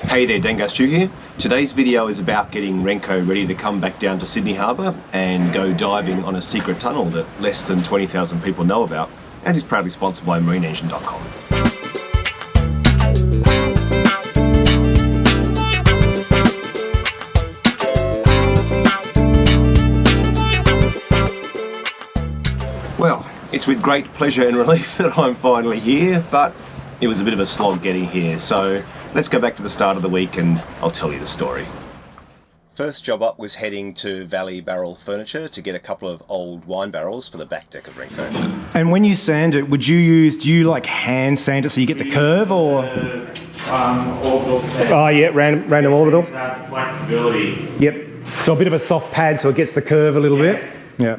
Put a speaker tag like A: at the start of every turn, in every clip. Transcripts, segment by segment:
A: Hey there, Dango Stu here. Today's video is about getting Renko ready to come back down to Sydney Harbour and go diving on a secret tunnel that less than 20,000 people know about, and is proudly sponsored by marineengine.com. Well, it's with great pleasure and relief that I'm finally here, but it was a bit of a slog getting here, so let's go back to the start of the week and I'll tell you the story. First job up was heading to Valley Barrel Furniture to get a couple of old wine barrels for the back deck of Renko.
B: And when you sand it, do you like hand sand it so you get the curve, or?
C: Orbital sand.
B: Oh yeah, random orbital.
C: That flexibility.
B: Yep. So a bit of a soft pad so it gets the curve a little bit. Yeah.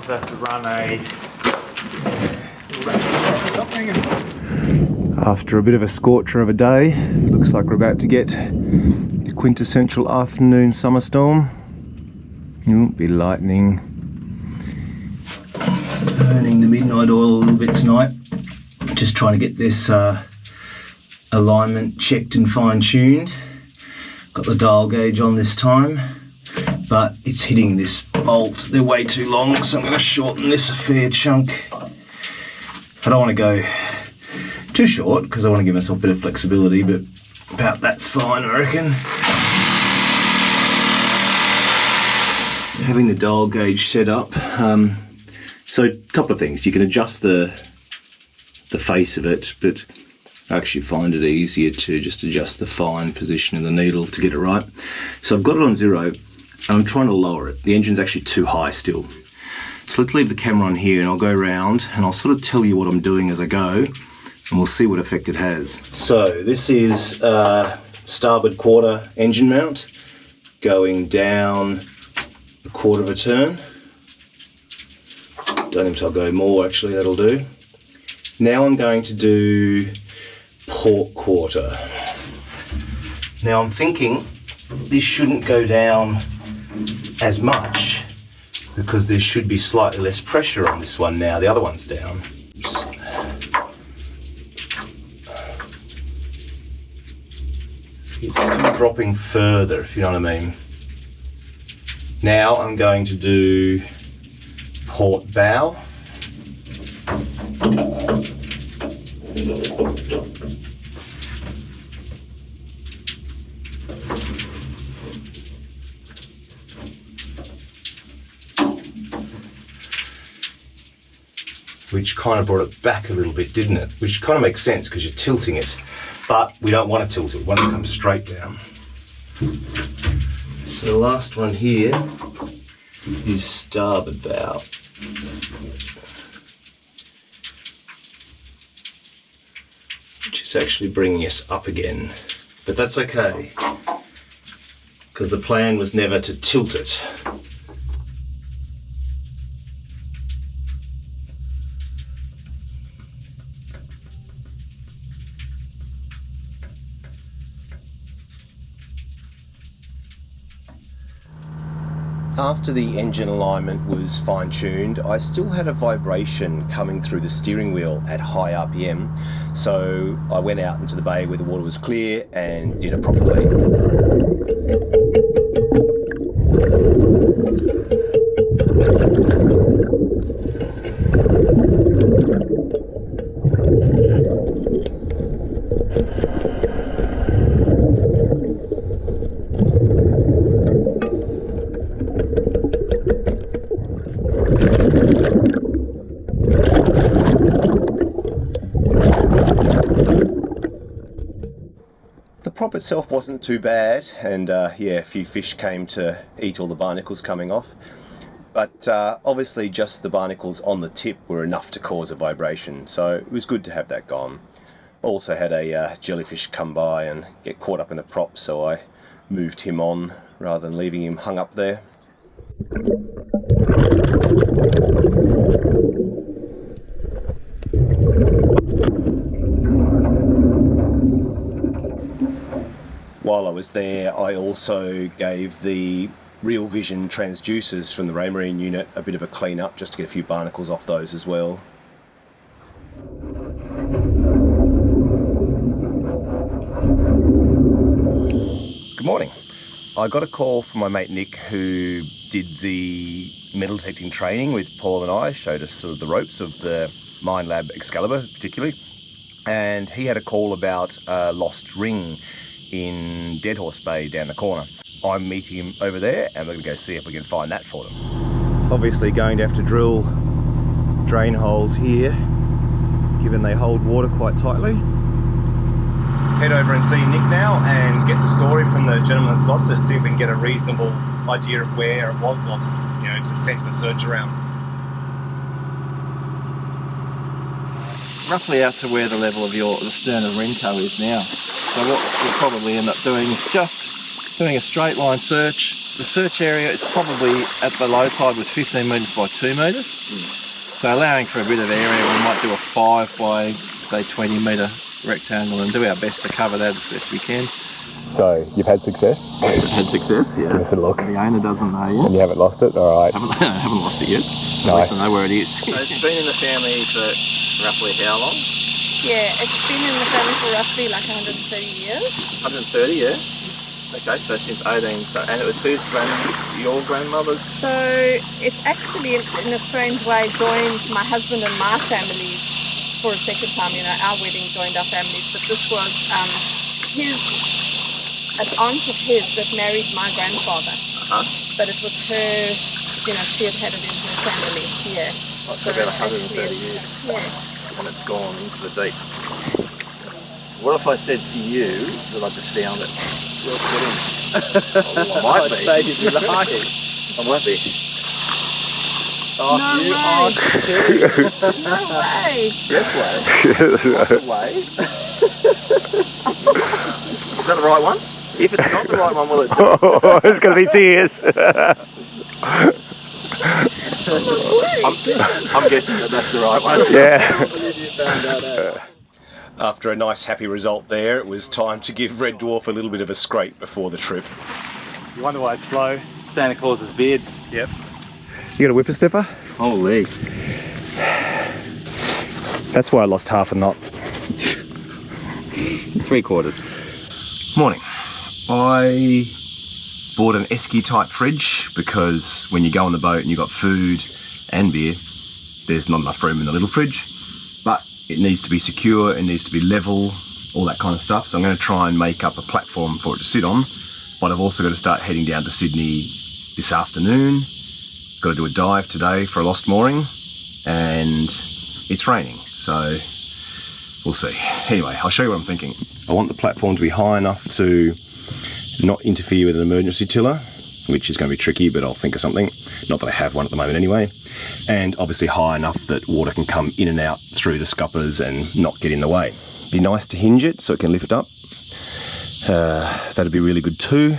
C: Have to run
B: After a bit of a scorcher of a day, looks like we're about to get the quintessential afternoon summer storm. It'll be lightning.
D: Burning the midnight oil a little bit tonight. Just trying to get this alignment checked and fine-tuned. Got the dial gauge on this time, but it's hitting this bolt. They're way too long, so I'm going to shorten this a fair chunk. I don't want to go too short because I want to give myself a bit of flexibility, but about that's fine, I reckon. Having the dial gauge set up, so a couple of things. You can adjust the face of it, but I actually find it easier to just adjust the fine position of the needle to get it right. So I've got it on 0. and I'm trying to lower it. The engine's actually too high still. So let's leave the camera on here and I'll go around and I'll sort of tell you what I'm doing as I go, and we'll see what effect it has. So this is starboard quarter engine mount going down a quarter of a turn. Don't even I'll go more, actually, that'll do. Now I'm going to do port quarter. Now I'm thinking this shouldn't go down as much because there should be slightly less pressure on this one now. The other one's down. It's still dropping further, if you know what I mean. Now I'm going to do port bow. Which kind of brought it back a little bit, didn't it? Which kind of makes sense because you're tilting it, but we don't want to tilt it, we want it to come straight down. So the last one here is starboard bow. Which is actually bringing us up again, but that's okay because the plan was never to tilt it. After the engine alignment was fine-tuned, I still had a vibration coming through the steering wheel at high RPM, so I went out into the bay where the water was clear and did a proper clean. The prop itself wasn't too bad, and yeah, a few fish came to eat all the barnacles coming off, but obviously just the barnacles on the tip were enough to cause a vibration, so it was good to have that gone. Also had a jellyfish come by and get caught up in the prop, so I moved him on rather than leaving him hung up there.
A: While I was there, I also gave the Real Vision transducers from the Raymarine unit a bit of a clean up just to get a few barnacles off those as well.
B: Good morning. I got a call from my mate Nick, who did the metal detecting training with Paul and I, showed us sort of the ropes of the Mine Lab Excalibur particularly, and he had a call about a lost ring in Dead Horse Bay down the corner. I'm meeting him over there and we're going to go see if we can find that for them. Obviously going to have to drill drain holes here, given they hold water quite tightly. Head over and see Nick now and get the story from the gentleman that's lost it, see if we can get a reasonable idea of where it was lost, you know, to centre the search around.
E: Roughly out to where the level of the stern of Renko is now. So what we'll probably end up doing is just doing a straight line search. The search area is probably at the low tide was 15 metres by 2 metres. So allowing for a bit of area, we might do a 5 by say 20 metre rectangle and do our best to cover that as best we can.
B: So you've had success?
E: Had success, yeah.
B: Give us a look.
E: The owner doesn't know yet.
B: And you haven't lost it? Alright.
E: Haven't lost it yet.
B: Nice.
E: At least I know where it is.
F: So it's been in the family for roughly how long?
G: Yeah, it's been in the family for roughly like 130 years.
F: 130, yeah? Okay, so since 18, so, and it was whose your grandmother's?
G: So it's actually, in a strange way, joined my husband and my families for a second time. You know, our wedding joined our families, but this was an aunt of his that married my grandfather. But it was her, you know, she had it in her family, yeah.
F: Oh, so about 130 years.
G: Yeah.
F: And it's gone into the deep. What if I said to you that I just found it? You're kidding. I might be. I'd say you'd be lucky. I might be. Oh,
G: No
F: you
G: way.
F: are kidding.
G: No way.
F: Yes, way. What's a way? Is that the right one? If it's not the right one, will it?
B: Oh, there's going to be tears.
F: I'm guessing that that's the right one.
B: Yeah.
A: After a nice happy result there, it was time to give Red Dwarf a little bit of a scrape before the trip.
C: You wonder why it's slow? Santa Claus's beard.
B: Yep. You got a whippersnapper?
C: Holy.
B: That's why I lost half a knot.
C: 3/4.
B: Morning. I bought an esky type fridge because when you go on the boat and you've got food and beer, there's not enough room in the little fridge. But it needs to be secure, it needs to be level, all that kind of stuff. So I'm going to try and make up a platform for it to sit on. But I've also got to start heading down to Sydney this afternoon. Got to do a dive today for a lost mooring, and it's raining, so we'll see. Anyway, I'll show you what I'm thinking. I want the platform to be high enough to not interfere with an emergency tiller, which is going to be tricky, but I'll think of something. Not that I have one at the moment anyway. And obviously high enough that water can come in and out through the scuppers and not get in the way. Be nice to hinge it so it can lift up. That'd be really good too.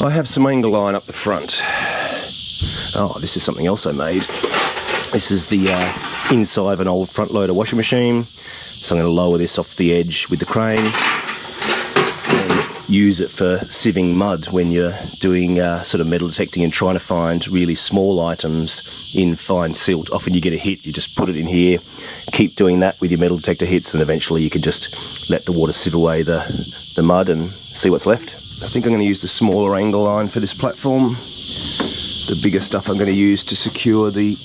B: I have some angle line up the front. Oh, this is something else I made. This is the inside of an old front loader washing machine. So I'm going to lower this off the edge with the crane and use it for sieving mud when you're doing sort of metal detecting and trying to find really small items in fine silt. Often you get a hit, you just put it in here, keep doing that with your metal detector hits, and eventually you can just let the water sieve away the mud and see what's left. I think I'm going to use the smaller angle line for this platform. The bigger stuff I'm going to use to secure the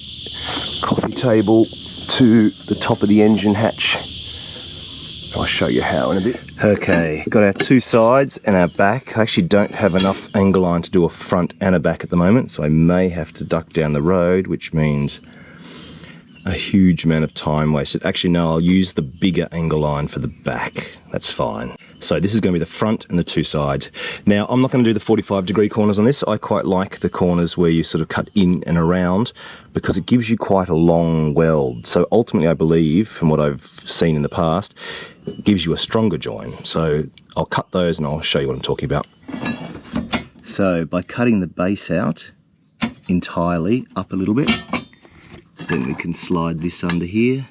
B: coffee table to the top of the engine hatch. I'll show you how in a bit. Okay, got our two sides and our back. I actually don't have enough angle line to do a front and a back at the moment, so I may have to duck down the road, which means a huge amount of time wasted. Actually, no, I'll use the bigger angle line for the back. That's fine. So this is going to be the front and the two sides. Now, I'm not going to do the 45-degree corners on this. I quite like the corners where you sort of cut in and around because it gives you quite a long weld. So ultimately, I believe, from what I've seen in the past, it gives you a stronger join. So I'll cut those and I'll show you what I'm talking about. So by cutting the base out entirely up a little bit, then we can slide this under here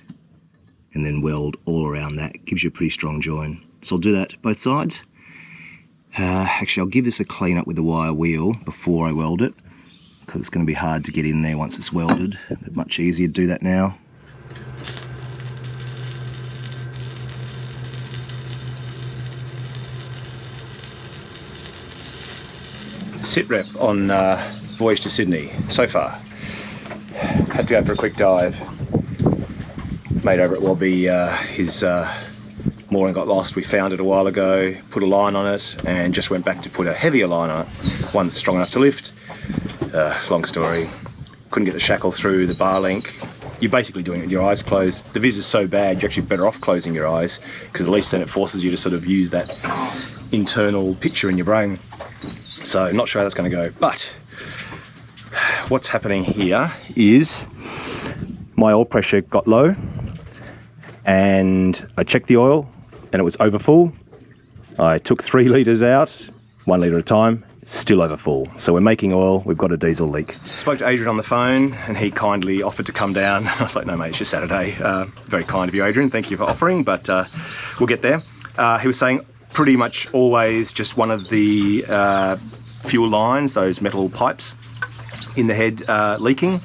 B: and then weld all around that. It gives you a pretty strong join. So I'll do that both sides Actually, I'll give this a clean up with the wire wheel before I weld it, because it's going to be hard to get in there once it's welded. It's much easier to do that now. Sit rep on voyage to Sydney so far. Had to go for a quick dive. Mate over at Wabi, his mooring got lost. We found it a while ago, put a line on it, and just went back to put a heavier line on it, one that's strong enough to lift. Long story. Couldn't get the shackle through the bar link. You're basically doing it with your eyes closed. The viz is so bad, you're actually better off closing your eyes, because at least then it forces you to sort of use that internal picture in your brain. So not sure how that's going to go, but what's happening here is my oil pressure got low, and I checked the oil and it was over full. I took 3 litres out, 1 litre at a time, still over full. So we're making oil, we've got a diesel leak. Spoke to Adrian on the phone and he kindly offered to come down. I was like, no mate, it's just Saturday. Very kind of you, Adrian, thank you for offering, but we'll get there. He was saying pretty much always just one of the fuel lines, those metal pipes in the head leaking.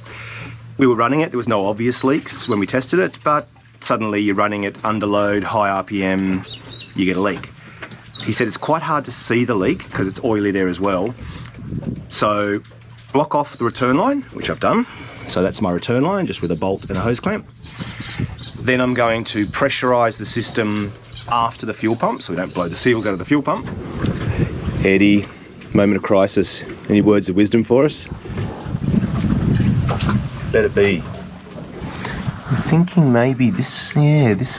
B: We were running it, there was no obvious leaks when we tested it, but suddenly you're running it under load, high RPM, you get a leak. He said it's quite hard to see the leak because it's oily there as well. So block off the return line, which I've done. So that's my return line, just with a bolt and a hose clamp. Then I'm going to pressurise the system after the fuel pump so we don't blow the seals out of the fuel pump. Eddie, moment of crisis. Any words of wisdom for us? Let it be. I'm thinking maybe this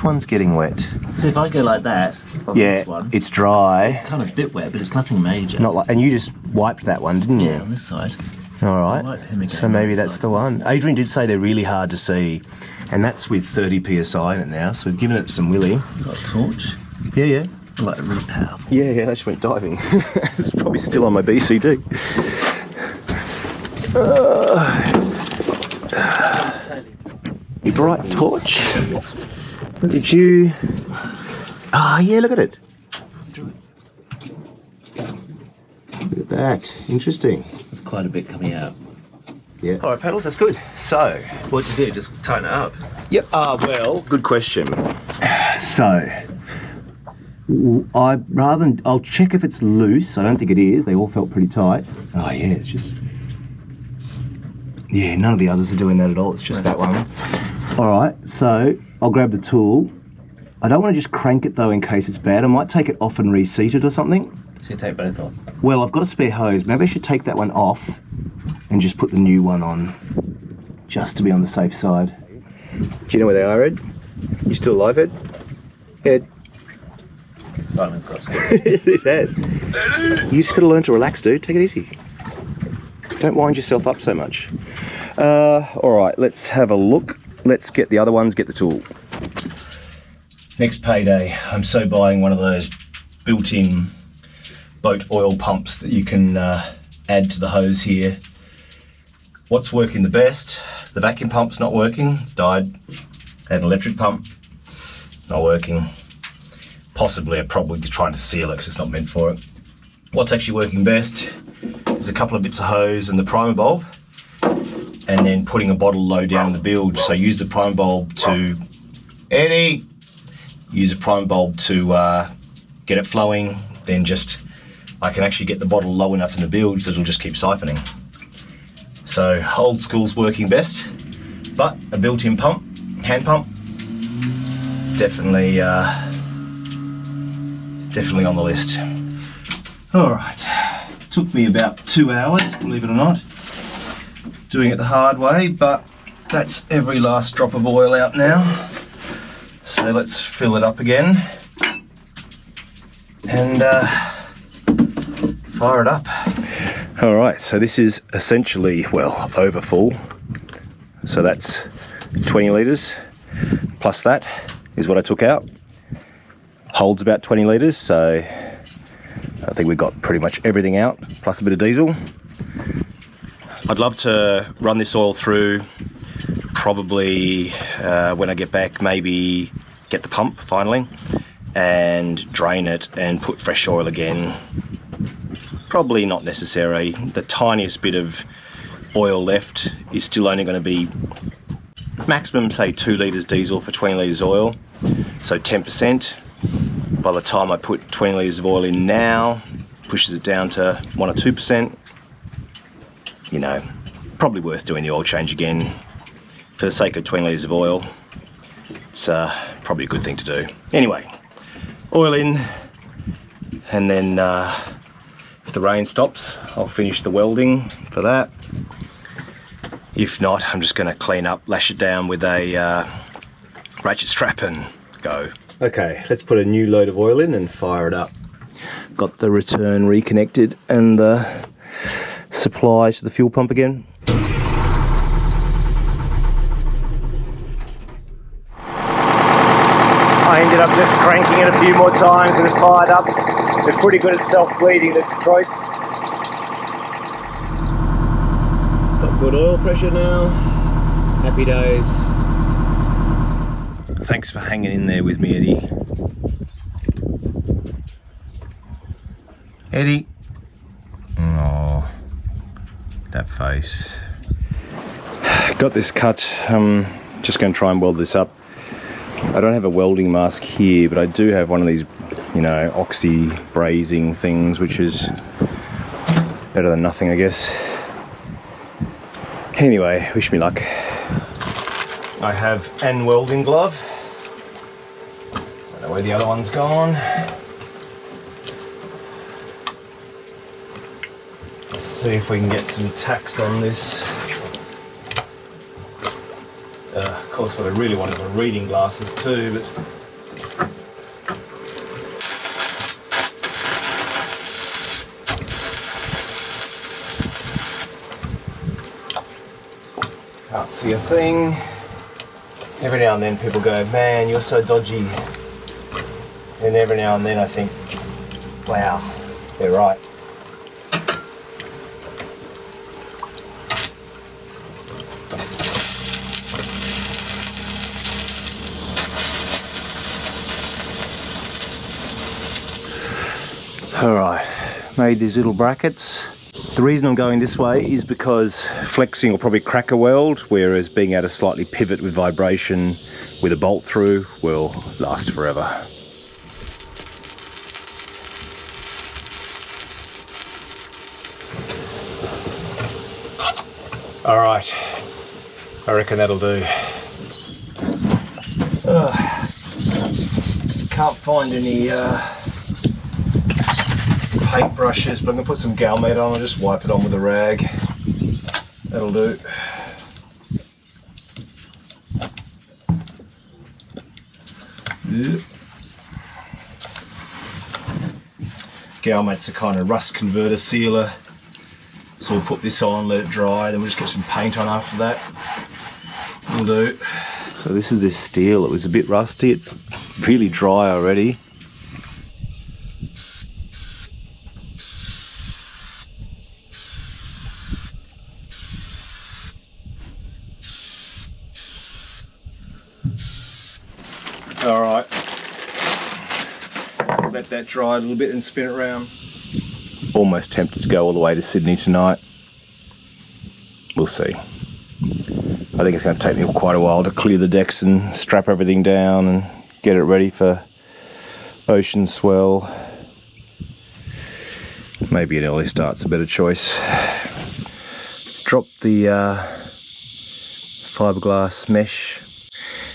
B: one's getting wet.
H: So if I go like that, on
B: Yeah,
H: this one,
B: it's dry.
H: it's kind of a bit wet, but it's nothing major.
B: Not like, and you just wiped that one, didn't you?
H: Yeah, on this side.
B: All
H: I'll
B: right.
H: wipe him again
B: So
H: on
B: maybe
H: this
B: that's
H: side.
B: the one. Adrian did say they're really hard to see, and that's with 30 psi in it now. So we've given it some willy.
H: Got a torch.
B: Yeah.
H: I like really powerful.
B: Yeah, I just went diving. It's probably still on my BCD. Bright torch. Did you? Ah, yeah. Look at it. Look at that. Interesting.
H: There's quite a bit coming out.
B: Yeah. All right, paddles. That's good. So.
H: What'd you do? Just tighten it up?
B: Yep. Well, good question. So, I'll check if it's loose. I don't think it is. They all felt pretty tight. Oh yeah, it's just. Yeah, none of the others are doing that at all. It's just that one. All right. So I'll grab the tool. I don't want to just crank it though in case it's bad. I might take it off and reseat it or something.
H: So you take both off?
B: Well, I've got a spare hose. Maybe I should take that one off and just put the new one on, just to be on the safe side. Do you know where they are, Ed? You still alive, Ed? Ed?
H: Simon's got to.
B: It has. You just got to learn to relax, dude. Take it easy. Don't wind yourself up so much. All right, let's have a look. Let's get the other ones, get the tool. Next payday, I'm so buying one of those built-in boat oil pumps that you can add to the hose here. What's working the best? The vacuum pump's not working, it's died. Had an electric pump, not working. Possibly, I'm probably trying to seal it because it's not meant for it. What's actually working best is a couple of bits of hose and the primer bulb, and then putting a bottle low down in the bilge. So use the primer bulb to, Eddie, use a primer bulb to get it flowing, then just, I can actually get the bottle low enough in the bilge that it'll just keep siphoning. So old school's working best, but a built-in pump, hand pump, it's definitely on the list. All right, took me about 2 hours, believe it or not, doing it the hard way, but that's every last drop of oil out now. So let's fill it up again and fire it up. All right, so this is essentially, well, over full. So that's 20 litres plus that is what I took out. Holds about 20 litres, so I think we've got pretty much everything out, plus a bit of diesel. I'd love to run this oil through, probably when I get back, maybe get the pump finally and drain it and put fresh oil again probably not necessary. The tiniest bit of oil left is still only going to be maximum, say 2 litres diesel for 20 litres oil, so 10%. By the time I put 20 litres of oil in now, pushes it down to 1 or 2%, you know, probably worth doing the oil change again for the sake of 20 litres of oil. It's probably a good thing to do. Anyway, oil in, and then if the rain stops, I'll finish the welding for that. If not, I'm just going to clean up, lash it down with a ratchet strap and go. Okay, let's put a new load of oil in and fire it up. Got the return reconnected and the supply to the fuel pump again. I ended up just cranking it a few more times and it fired up. They're pretty good at self-bleeding, the Detroits. Got good oil pressure now. Happy days. Thanks for hanging in there with me, Eddie. Eddie. Oh, that face. Got this cut. Just going to try and weld this up. I don't have a welding mask here, but I do have one of these, you know, oxy brazing things, which is better than nothing, I guess. Anyway, wish me luck. I have an welding glove. Don't know where the other one's gone. Let's see if we can get some tacks on this. Of course, what I really wanted were reading glasses too, but can't see a thing. Every now and then people go, man, you're so dodgy. And every now and then I think, wow, they're right. Alright, made these little brackets. The reason I'm going this way is because flexing will probably crack a weld, whereas being able to slightly pivot with vibration with a bolt through will last forever. Alright, I reckon that'll do. Can't find any paint brushes, but I'm going to put some Galmate on and just wipe it on with a rag. That'll do. Yep. Galmate's a kind of rust converter sealer. So we'll put this on, let it dry, then we'll just get some paint on after that. Will do. So this is this steel. It was a bit rusty. It's really dry already. Alright, let that dry a little bit and spin it around. Almost tempted to go all the way to Sydney tonight. We'll see. I think it's going to take me quite a while to clear the decks and strap everything down and get it ready for ocean swell. Maybe an early start's a better choice. Drop the fiberglass mesh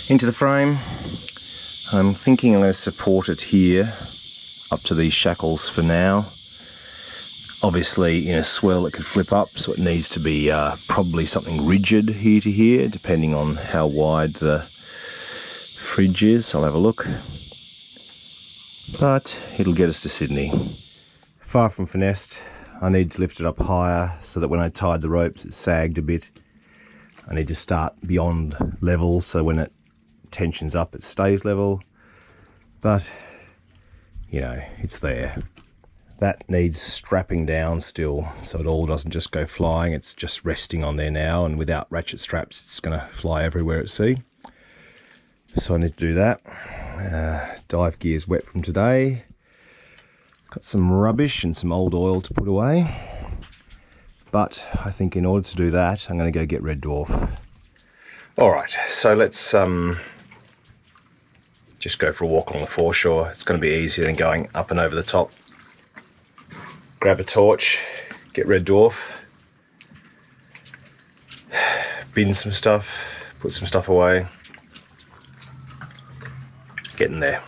B: into the frame. I'm thinking I'm going to support it here up to these shackles for now. Obviously in a swell it could flip up, so it needs to be probably something rigid here to here, depending on how wide the fridge is. I'll have a look. But it'll get us to Sydney. Far from finessed. I need to lift it up higher so that when I tied the ropes it sagged a bit. I need to start beyond level so when it tensions up it stays level, but you know, it's there. That needs strapping down still so it all doesn't just go flying. It's just resting on there now, and without ratchet straps it's going to fly everywhere at sea. So I need to do that. Dive gear's wet from today. Got some rubbish and some old oil to put away, but I think in order to do that I'm going to go get red dwarf. Alright, so let's just go for a walk along the foreshore. It's going to be easier than going up and over the top. Grab a torch, get red dwarf, bin some stuff, put some stuff away, get in there.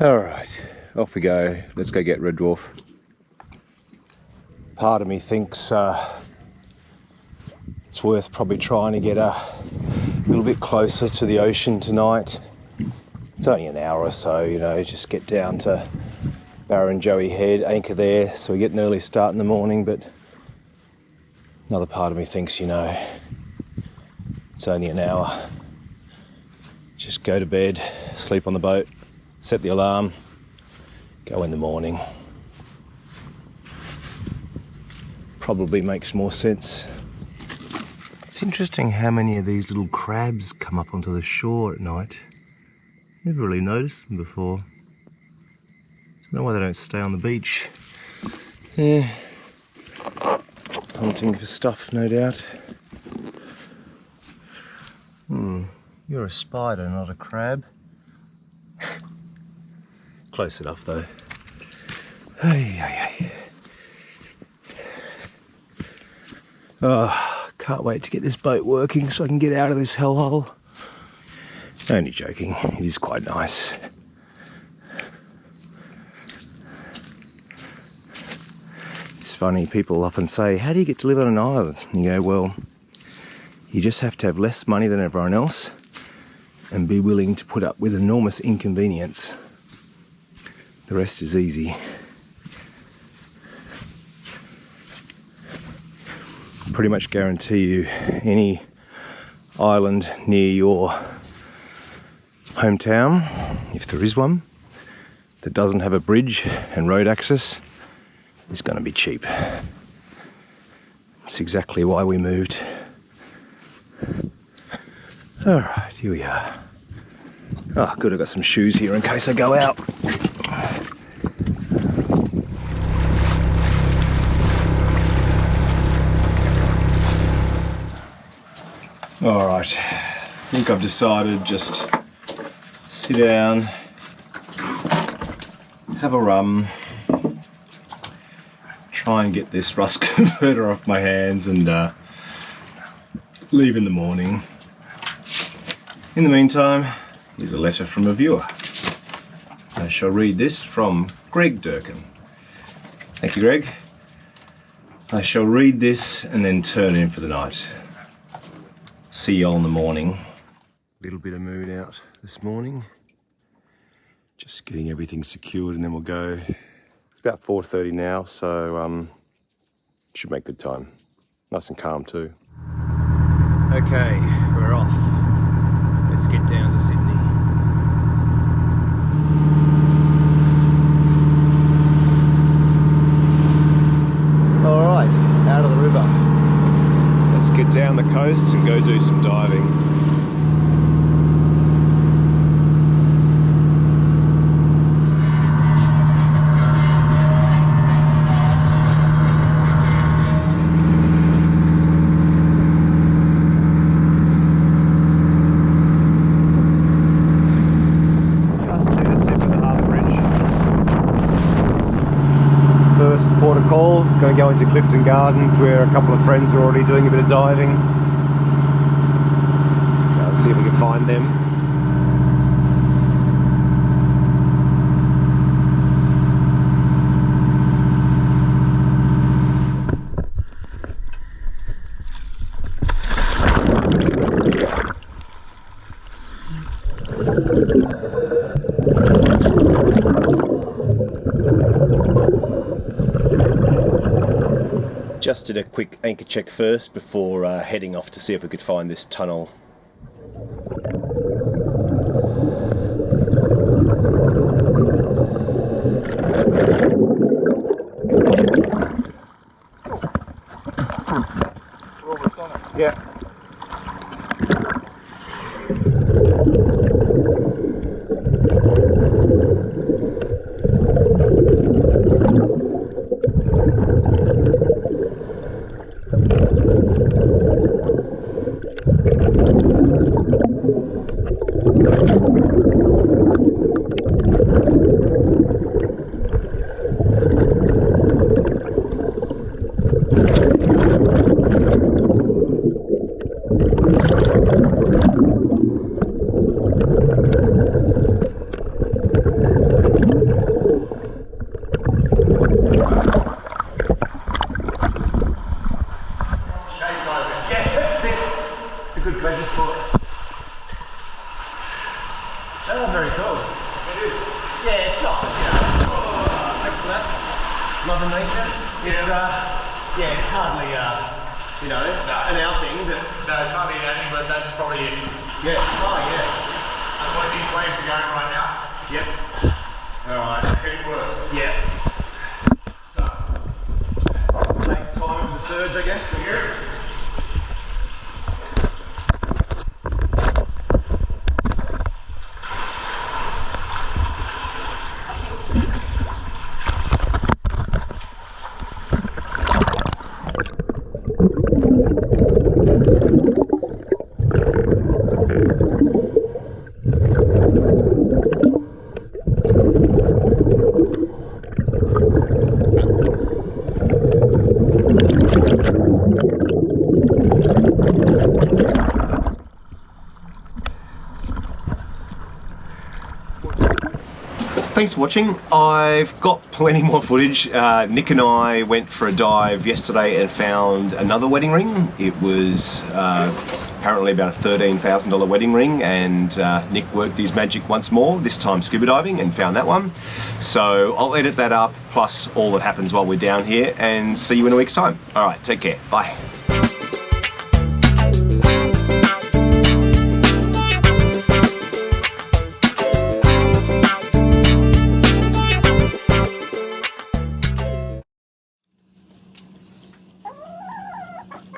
B: Alright, off we go. Let's go get red dwarf. Part of me thinks it's worth probably trying to get a little bit closer to the ocean tonight. It's only an hour or so, you know, just get down to Barrenjoey Head, anchor there, so we get an early start in the morning. But another part of me thinks, you know, it's only an hour. Just go to bed, sleep on the boat, set the alarm, go in the morning. Probably makes more sense. It's interesting how many of these little crabs come up onto the shore at night. Never really noticed them before. I don't know why they don't stay on the beach. Yeah, hunting for stuff, no doubt. You're a spider, not a crab. Close enough though. Hey. Oh, can't wait to get this boat working so I can get out of this hellhole. Only joking, it is quite nice. It's funny, people often say, how do you get to live on an island? And you go, well, you just have to have less money than everyone else and be willing to put up with enormous inconvenience. The rest is easy. Pretty much guarantee you any island near your hometown, if there is one, that doesn't have a bridge and road access is going to be cheap. It's exactly why we moved. Alright, here we are. Oh good, I've got some shoes here in case I go out. Alright, I think I've decided just sit down, have a rum, try and get this rust converter off my hands and leave in the morning. In the meantime, here's a letter from a viewer. I shall read this from Greg Durkin. Thank you, Greg. I shall read this and then turn in for the night. See you all in the morning. Little bit of mood out this morning. Just getting everything secured and then we'll go. It's about 4:30 now, so should make good time. Nice and calm too. Okay, we're off. Let's get down to Sydney. All right, out of the river. Let's get down the coast and go do some diving. Call. Going to go into Clifton Gardens where a couple of friends are already doing a bit of diving. Let's see if we can find them. Just did a quick anchor check first before heading off to see if we could find this tunnel. Yeah.
A: pleasure sport. Oh, very cool. It is. Yeah, it's nice, you know. Oh, thanks for that. Mother Nature. It's, yeah, it's hardly, you know, an outing, but...
I: No, it's hardly an outing, but that's probably it.
A: Yeah. Oh, yeah.
I: And what are these waves are going right now?
A: Yep.
I: Alright, getting worse.
A: Yeah. So, take time with the surge, I guess. Yeah. Thanks for watching. I've got plenty more footage. Nick and I went for a dive yesterday and found another wedding ring. It was apparently about a $13,000 wedding ring, and Nick worked his magic once more, this time scuba diving, and found that one. So I'll edit that up, plus all that happens while we're down here, and see you in a week's time. All right, take care. Bye.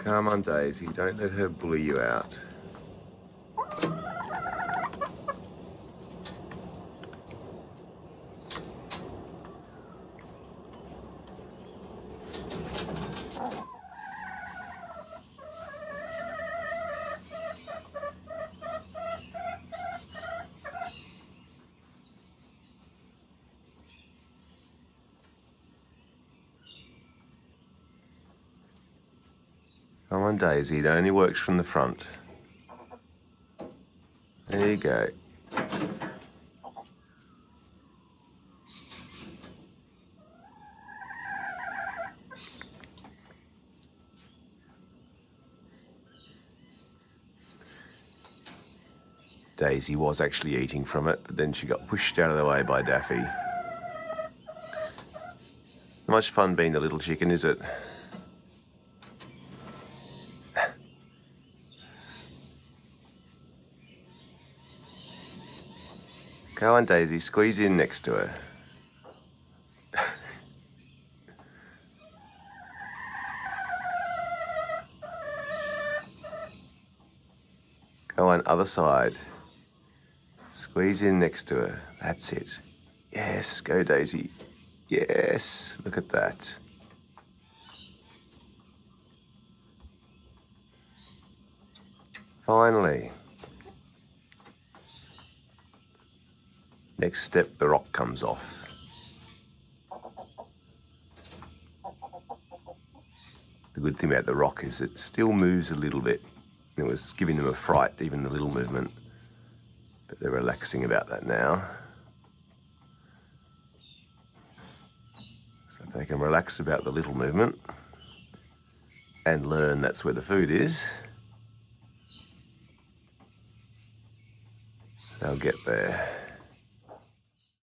A: Come on, Daisy, don't let her bully you out. Come on, Daisy, it only works from the front. There you go. Daisy was actually eating from it, but then she got pushed out of the way by Daffy. Not much fun being the little chicken, is it? Go on, Daisy, squeeze in next to her. Go on, other side. Squeeze in next to her. That's it. Yes, go, Daisy. Yes, look at that. Finally. Next step, the rock comes off. The good thing about the rock is it still moves a little bit. It was giving them a fright, even the little movement. But they're relaxing about that now. So if they can relax about the little movement and learn that's where the food is, they'll get there.